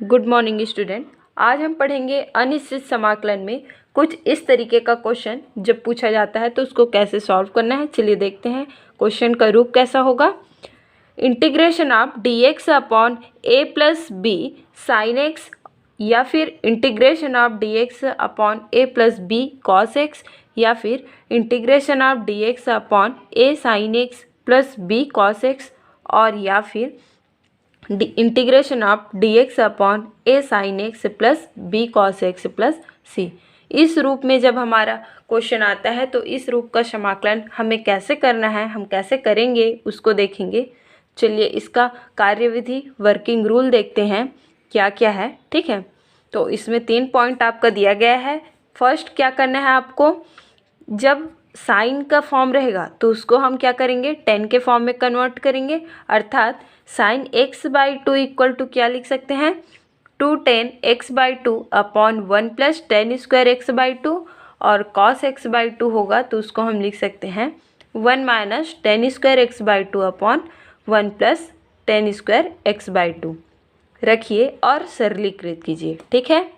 Good morning student. आज हम पढ़ेंगे अनिश्चित समाकलन में कुछ इस तरीके का क्वेश्चन जब पूछा जाता है तो उसको कैसे सॉल्व करना है। चलिए देखते हैं क्वेश्चन का रूप कैसा होगा। Integration of d x upon a plus b sine x या फिर integration of d x upon a plus b cos x या फिर integration of d x upon a sine x plus b cos x और या फिर integration of d x upon a sine x plus b cos x plus c. इस रूप में जब हमारा क्वेश्चन आता है तो इस रूप का समाकलन हमें कैसे करना है, हम कैसे करेंगे उसको देखेंगे। चलिए इसका कार्यविधि वर्किंग रूल देखते हैं क्या क्या है। ठीक है, तो इसमें 3 पॉइंट आपका दिया गया है। फर्स्ट क्या करना है आपको, जब साइन का फॉर्म रहेगा तो उसको हम क्या करेंगे, 10 के फॉर्म में कन्वर्ट करेंगे। अर्थात sine x by two equal to क्या लिख सकते हैं, 2tan x by two upon 1 plus tan square x by two और कॉस एक्स बाई टू होगा तो उसको हम लिख सकते हैं 1 minus tan square x by two upon 1 plus tan square x by two. रखिए और सरलीकृत कीजिए। ठीक है,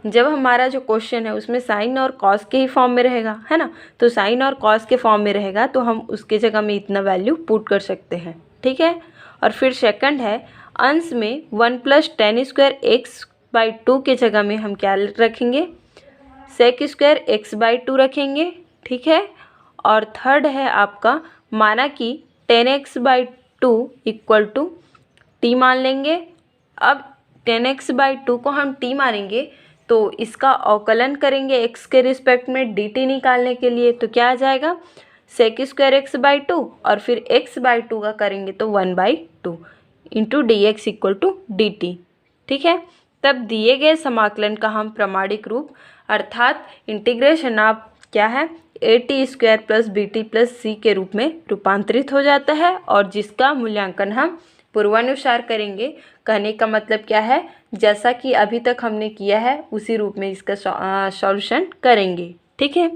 जब हमारा जो क्वेश्चन है उसमें साइन और कॉस के ही फॉर्म में रहेगा, है ना, तो साइन और कॉस के फॉर्म में रहेगा तो हम उसके जगह में इतना वैल्यू पुट कर सकते हैं। ठीक है, और फिर सेकंड है अंश में 1 plus tan square x by two के जगह में हम क्या रखेंगे, sec square x by two रखेंगे। ठीक है, और थर्ड है आपका माना कि 10x by two equal to t मान लेंगे। अब 10x बाई टू को हम टी मानेंगे तो इसका अवकलन करेंगे x के रिस्पेक्ट में dt निकालने के लिए, तो क्या आ जाएगा sec square x by two और फिर x बाई टू का करेंगे तो 1 by two into d x equal to d t. ठीक है, तब दिए गए समाकलन का हम प्रमाणिक रूप अर्थात इंटीग्रेशन ऑफ क्या है a t square plus b t plus c के रूप में रूपांतरित हो जाता है और जिसका मूल्यांकन हम पूर्वानुसार करेंगे। कहने का मतलब क्या है, जैसा कि अभी तक हमने किया है उसी रूप में इसका सॉल्यूशन करेंगे। ठीक है,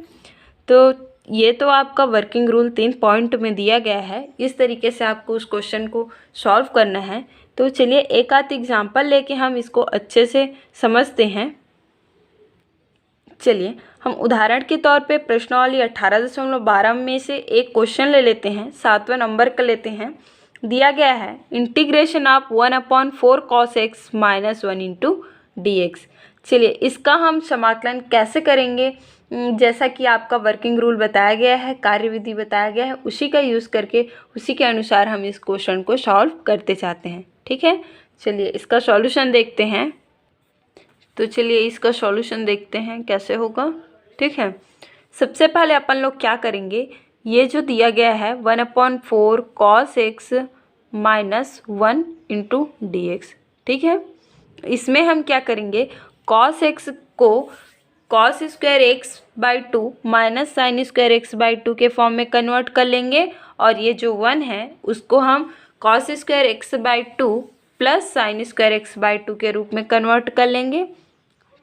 तो ये तो आपका वर्किंग रूल 3 पॉइंट में दिया गया है। इस तरीके से आपको उस क्वेश्चन को सॉल्व करना है। तो चलिए एक आध एग्जाम्पल लेके हम इसको अच्छे से समझते हैं। चलिए हम उदाहरण के तौर पे प्रश्नावली 18.12 में से एक क्वेश्चन ले लेते हैं, 7वां नंबर का लेते हैं। दिया गया है integration of 1/4 cos x minus 1 into d x. चलिए इसका हम समाकलन कैसे करेंगे, जैसा कि आपका वर्किंग रूल बताया गया है, कार्यविधि बताया गया है, उसी का यूज़ करके उसी के अनुसार हम इस क्वेश्चन को सॉल्व करते चाहते हैं। ठीक है, चलिए इसका सॉल्यूशन देखते हैं। तो चलिए इसका सॉल्यूशन देखते हैं कैसे होगा। ठीक है, सबसे पहले अपन लोग क्या करेंगे, ये जो दिया गया है 1/4 cos x minus 1 into d x. ठीक है, इसमें हम क्या करेंगे, cos x को cos square x by to minus sine square x by two के फॉर्म में कन्वर्ट कर लेंगे और ये जो 1 है उसको हम cos square x by two plus sine square x by two के रूप में कन्वर्ट कर लेंगे।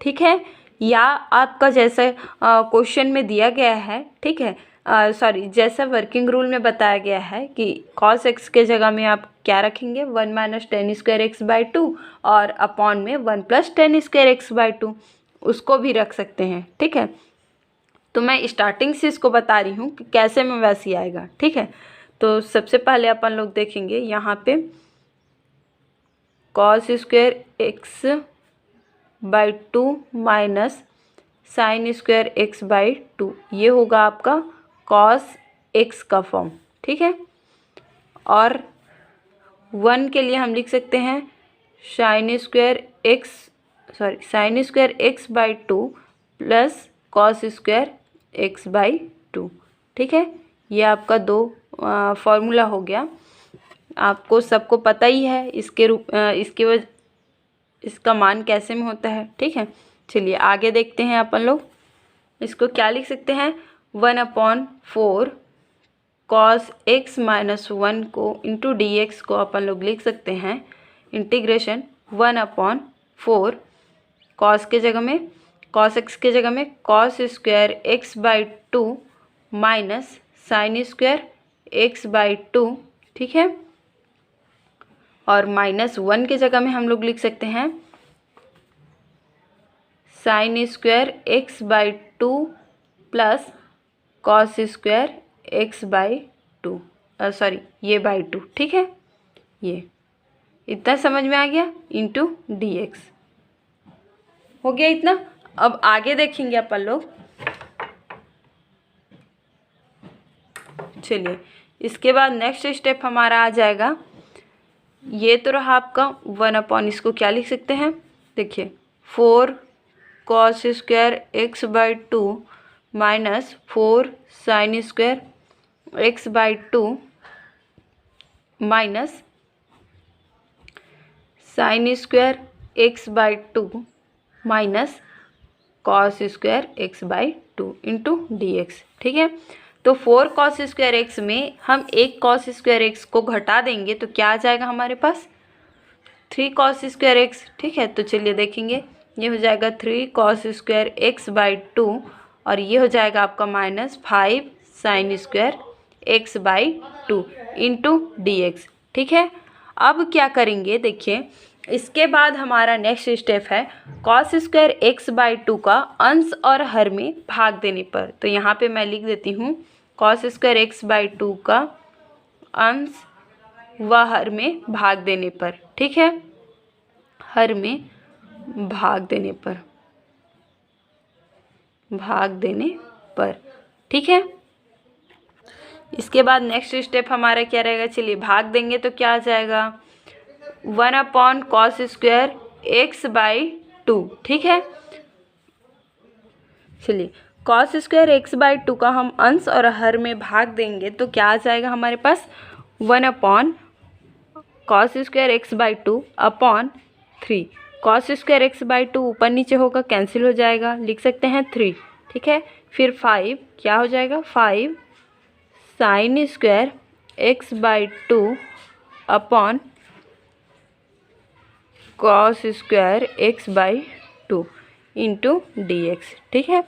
ठीक है, या आपका जैसे क्वेश्चन में दिया गया है, ठीक है, जैसा वर्किंग रूल में बताया गया है कि cos x के जगह में आप क्या रखेंगे, 1 minus tan square x by two और अपॉन में 1 plus tan square x by to उसको भी रख सकते हैं। ठीक है, तो मैं स्टार्टिंग से इसको बता रही हूँ कि कैसे में वैसे आएगा। ठीक है, तो सबसे पहले अपन लोग देखेंगे यहाँ पे cos square x by to minus sine square x by to, ये होगा आपका cos x का फॉर्म। ठीक है, और 1 के लिए हम लिख सकते हैं sine square x by two plus cos square x by to. ठीक है, ये आपका 2 फॉर्मूला हो गया, आपको सबको पता ही है इसका मान कैसे में होता है। ठीक है, चलिए आगे देखते हैं अपन लोग इसको क्या लिख सकते हैं, 1/4 cos x माइनस 1 को इंटू डी एक्स को अपन लोग लिख सकते हैं इंटीग्रेशन 1/4 cos के जगह में cos x के जगह में cos square x by to minus sine square x by to. ठीक है, और -1 के जगह में हम लोग लिख सकते हैं sin square x by 2 plus cos square x by 2, sorry ये बाई 2, ठीक है। ये इतना समझ में आ गया, इंटू dx हो गया इतना। अब आगे देखेंगे अपन लोग। चलिए इसके बाद नेक्स्ट स्टेप हमारा आ जाएगा, ये तो रहा आपका 1/, इसको क्या लिख सकते हैं, देखिए 4 cos square x by 2 minus 4 sin square x by 2 minus sin square x by 2 minus cos square x by 2 into dx, ठीक है। तो 4 cos स्क्वायर एक्स में हम एक cos स्क्वायर एक्स को घटा देंगे तो क्या आ जाएगा हमारे पास, 3 cos स्क्वायर एक्स, ठीक है। तो चलिए देखेंगे, ये हो जाएगा 3 cos स्क्वायर एक्स बाई 2 और ये हो जाएगा आपका -5 sin square x by 2 into dx, ठीक है। अब क्या करेंगे, देखिए इसके बाद हमारा नेक्स्ट स्टेप है cos स्क्वायर एक्स बाई 2 का अंश और हर में भाग देने पर। तो यहाँ पे मैं लिख देती हूँ cos स्क्वायर एक्स बाई 2 का अंश व हर में भाग देने पर, ठीक है, हर में भाग देने पर, ठीक है। इसके बाद नेक्स्ट स्टेप हमारा क्या रहेगा, चलिए भाग देंगे तो क्या आ जाएगा 1/cos स्क्वायर एक्स बाई 2, ठीक है। चलिए cos स्क्वायर एक्स बाई 2 का हम अंश और हर में भाग देंगे तो क्या आ जाएगा हमारे पास 1/cos square x by 2 upon 3। cos square x by 2 ऊपर नीचे होगा, कैंसिल हो जाएगा, लिख सकते हैं 3, ठीक है। फिर 5 क्या हो जाएगा, 5 sin square x by 2 upon cos square x by 2 into dx, ठीक है।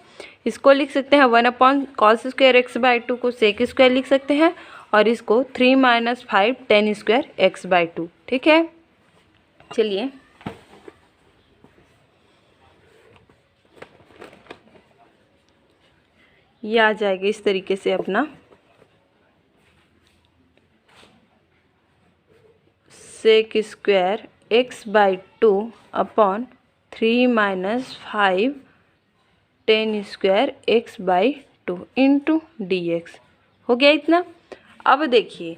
इसको लिख सकते हैं 1/cos स्क्वायर एक्स बाई 2 को sec स्क्वायर लिख सकते हैं और इसको 3 - 5 tan स्क्वायर एक्स बाई 2, ठीक है। चलिए ये आ जाएगा इस तरीके से अपना sec square x by 2 upon 3 - 5 tan square x by 2 into dx हो गया इतना। अब देखिए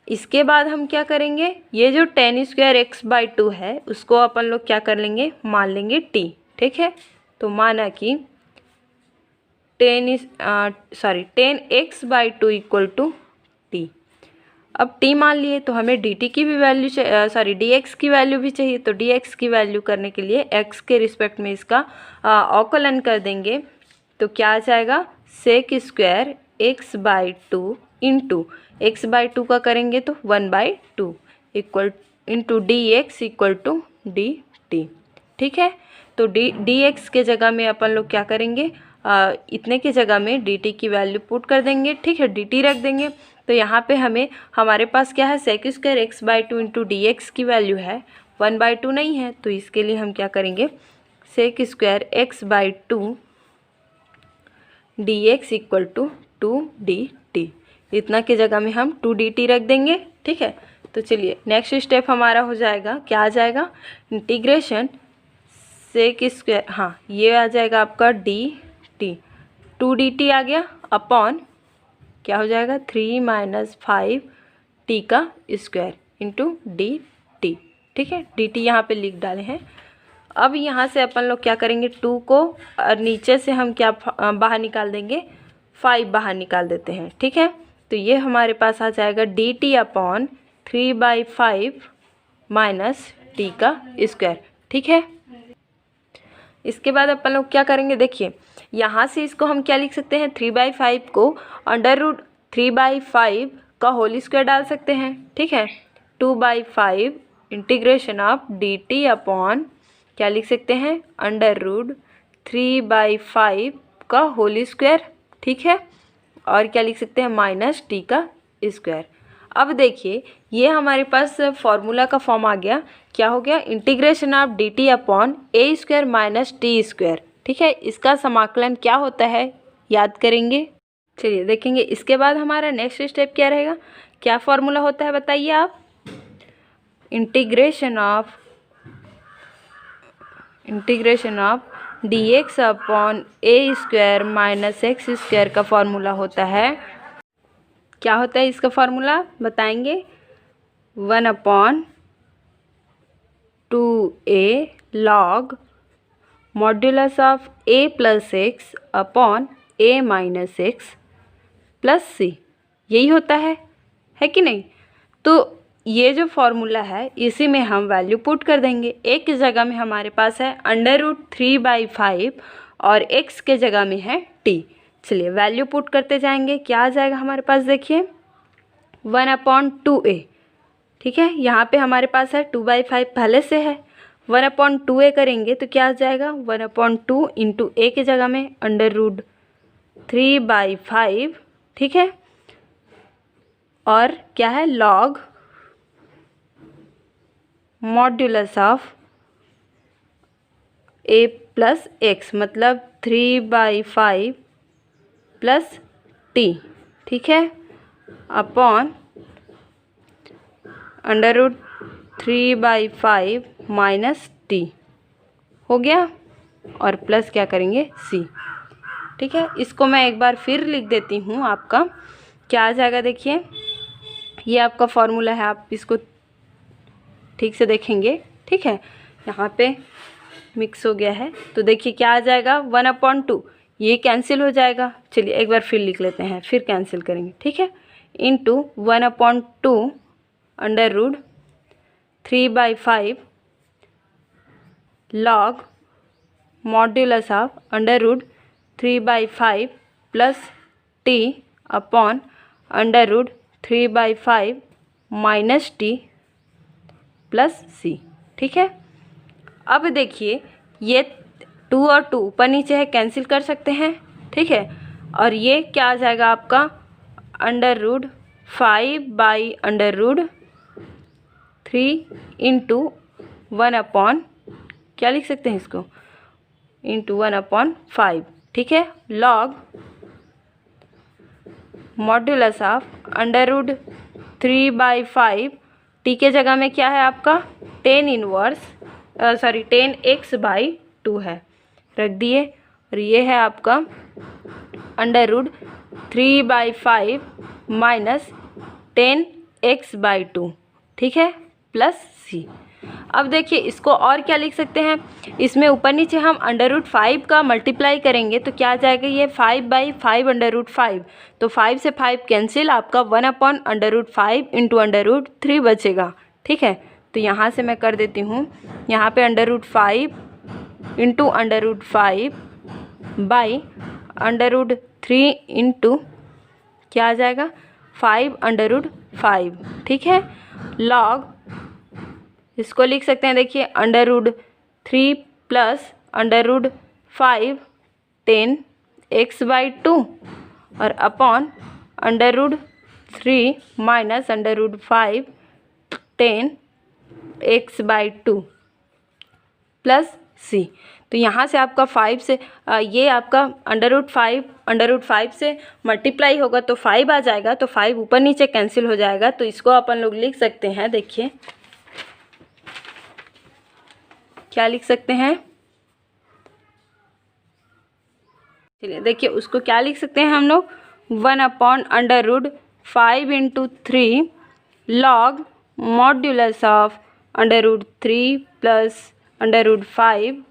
इसके बाद हम क्या करेंगे, ये जो tan स्क्वायर एक्स बाई 2 है उसको अपन लोग क्या कर लेंगे, मान लेंगे t, ठीक है। तो माना कि tan x by 2 equal to t। अब t मान लिए तो हमें dt की भी वैल्यू dx की वैल्यू भी चाहिए। तो dx की वैल्यू करने के लिए x के रिस्पेक्ट में इसका अवकलन कर देंगे तो क्या आ जाएगा sec square x by 2 into x by 2 का करेंगे तो 1/2 equal into dx equal to dt, ठीक है। तो dx के जगह में अपन लोग क्या करेंगे, इतने की जगह में dt की वैल्यू पुट कर देंगे, ठीक है, dt रख देंगे। तो यहाँ पे हमारे पास क्या है, sec square x by 2 into dx की वैल्यू है 1/2 नहीं है, तो इसके लिए हम क्या करेंगे sec square x by 2 dx equal to 2dt, इतना की जगह में हम 2dt रख देंगे, ठीक है। तो चलिए नेक्स्ट स्टेप हमारा हो जाएगा, क्या आ जाएगा, इंटीग्रेशन sec स्क्वायर, हाँ ये आ जाएगा आपका dt, 2dt आ गया अपॉन क्या हो जाएगा 3 - 5 t का स्क्वायर इंटू dt, ठीक है। dt यहाँ पे लिख डाले हैं। अब यहाँ से अपन लोग क्या करेंगे, 2 को और नीचे से हम क्या बाहर निकाल देंगे, 5 बाहर निकाल देते हैं, ठीक है। तो ये हमारे पास आ जाएगा dt अपॉन 3/5 माइनस t का स्क्वायर, ठीक है। इसके बाद अपन लोग क्या करेंगे, देखिए यहाँ से इसको हम क्या लिख सकते हैं, 3/5 को √3/5 का होल स्क्वायर डाल सकते हैं, ठीक है। 2/5 इंटीग्रेशन ऑफ dt अपॉन क्या लिख सकते हैं, √3/5 का होल स्क्वायर, ठीक है। और क्या लिख सकते हैं, माइनस t का स्क्वायर। अब देखिए ये हमारे पास फॉर्मूला का फॉर्म आ गया। क्या हो गया? Integration of D T upon A square minus T square. ठीक है, इसका समाकलन क्या होता है याद करेंगे। चलिए देखेंगे। इसके बाद हमारा नेक्स्ट स्टेप क्या रहेगा, क्या फॉर्मूला होता है बताइए आप। Integration of d x upon A square minus x square का फॉर्मूला होता है। क्या होता है इसका फॉर्मूला बताएंगे। 1/2a log modulus of a plus x upon a minus x plus c, यही होता है कि नहीं। तो ये जो फॉर्मूला है इसी में हम वैल्यू पुट कर देंगे। a की जगह में हमारे पास है √3/5 और x के जगह में है t। चलिए वैल्यू पुट करते जाएंगे। क्या आ जाएगा हमारे पास, देखिए 1/2a। ठीक है, यहाँ पे हमारे पास है 2/5 पहले से है। 1/2a करेंगे तो क्या आ जाएगा, 1/2 इंटू a की जगह में √3/5। ठीक है, और क्या है log modulus of a plus x, मतलब 3/5 प्लस t। ठीक है, अपॉन √3/5 माइनस t हो गया, और प्लस क्या करेंगे c। ठीक है, इसको मैं एक बार फिर लिख देती हूँ। आपका क्या आ जाएगा, देखिए ये आपका फॉर्मूला है, आप इसको ठीक से देखेंगे। ठीक है, यहाँ पे मिक्स हो गया है तो देखिए क्या आ जाएगा 1/2, ये कैंसिल हो जाएगा। चलिए एक बार फिर लिख लेते हैं, फिर कैंसिल करेंगे। ठीक है, into 1/2 √3/5 log modulus of √3/5 plus t upon √3/5 minus t plus c। ठीक है, अब देखिए ये 2 और 2 ऊपर नीचे है, कैंसिल कर सकते हैं। ठीक है, और ये क्या आ जाएगा आपका √5/√3 इंटू 1/, क्या लिख सकते हैं इसको, इंटू 1/5। ठीक है, लॉग मॉड्यूलस ऑफ √3/5, टी के जगह में क्या है आपका 10x/2 है, रख दिए। और ये है आपका √3/5 माइनस 10x/2। ठीक है, प्लस सी। अब देखिए इसको और क्या लिख सकते हैं, इसमें ऊपर नीचे हम √5 का मल्टीप्लाई करेंगे तो क्या आ जाएगा, ये 5/5 √5, तो 5 से 5 कैंसिल, आपका 1/√5 इंटू √3 बचेगा। ठीक है, तो यहाँ से मैं कर देती हूँ, यहाँ पे √5 इंटू √5 बाई √3 इंटू क्या आ जाएगा 5/5। ठीक है, लॉग इसको लिख सकते हैं, देखिए √3 प्लस √5 10x/2 और upon √3 minus √5 10x/2 plus c। तो यहाँ से आपका 5 से ये आपका √5 से मल्टीप्लाई होगा तो 5 आ जाएगा, तो 5 ऊपर नीचे कैंसिल हो जाएगा। तो इसको अपन लोग लिख सकते हैं, देखिए क्या लिख सकते हैं, चलिए देखिए उसको क्या लिख सकते हैं हम लोग 1/√5 into 3 log modulus of √3 plus √5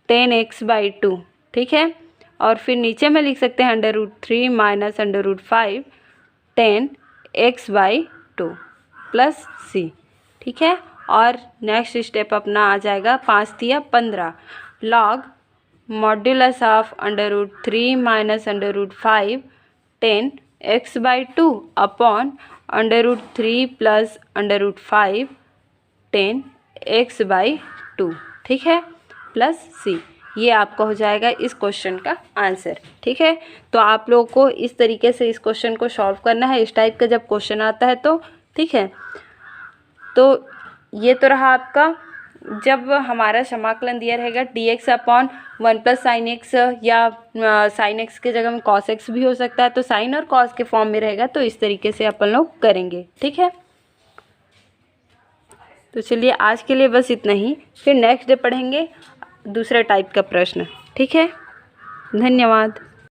10x/2। ठीक है, और फिर नीचे में लिख सकते हैं √3 माइनस √5 10x/2 प्लस c। ठीक है, और नेक्स्ट स्टेप अपना आ जाएगा 5 तिया 15 log modulus of √3 minus √5 10x/2 upon √3 plus √5 10x/2। ठीक है, प्लस c। ये आपका हो जाएगा इस क्वेश्चन का आंसर। ठीक है, तो आप लोगों को इस तरीके से इस क्वेश्चन को सॉल्व करना है। इस टाइप का जब क्वेश्चन आता है तो ठीक है। तो ये तो रहा आपका, जब हमारा समाकलन दिया रहेगा dx upon 1 plus sign x, या साइन एक्स की जगह में कॉस एक्स भी हो सकता है, तो साइन और कॉस के फॉर्म में रहेगा, तो इस तरीके से अपन लोग करेंगे। ठीक है, तो चलिए आज के लिए बस इतना ही, फिर नेक्स्ट डे पढ़ेंगे दूसरे टाइप का प्रश्न। ठीक है, धन्यवाद।